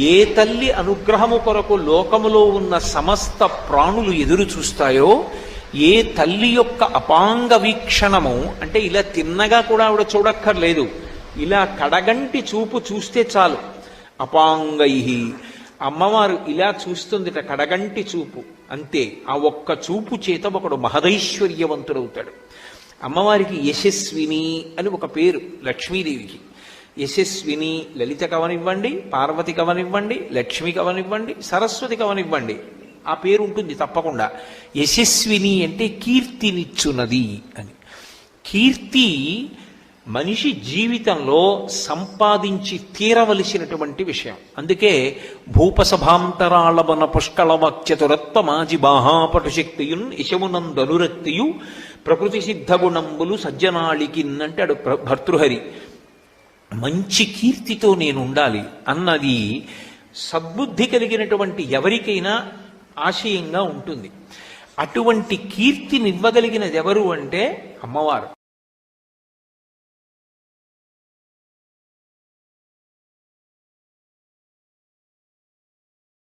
ఏ తల్లి అనుగ్రహము కొరకు లోకములో ఉన్న సమస్త ప్రాణులు ఎదురు చూస్తాయో, ఏ తల్లి యొక్క అపాంగ వీక్షణము అంటే ఇలా తిన్నగా కూడా ఆవిడ చూడక్కర్లేదు, ఇలా కడగంటి చూపు చూస్తే చాలు. అపాంగై అమ్మవారు ఇలా చూస్తుందిట, కడగంటి చూపు అంతే. ఆ ఒక్క చూపు చేత ఒకడు మహదైశ్వర్యవంతుడవుతాడు. అమ్మవారికి యశస్విని అని ఒక పేరు లక్ష్మీదేవికి. యశస్విని లలిత కవనివ్వండి, పార్వతి కవనివ్వండి, లక్ష్మి కవనివ్వండి, సరస్వతి కవనివ్వండి, ఆ పేరు ఉంటుంది తప్పకుండా. యశస్విని అంటే కీర్తినిచ్చున్నది అని. కీర్తి మనిషి జీవితంలో సంపాదించి తీరవలసినటువంటి విషయం. అందుకే భూపసభాంతరాళవన పుష్కళవాక్యతురత్వమాజి బాహాపటు శక్తియున్ యశమునందనురక్తియు ప్రకృతి సిద్ధగుణంబులు సజ్జనాళికిన్ అంటాడు భర్తృహరి. మంచి కీర్తితో నేను ఉండాలి అన్నది సద్బుద్ధి కలిగినటువంటి ఎవరికైనా ఆశయంగా ఉంటుంది. అటువంటి కీర్తినివ్వగలిగినది ఎవరు అంటే అమ్మవారు.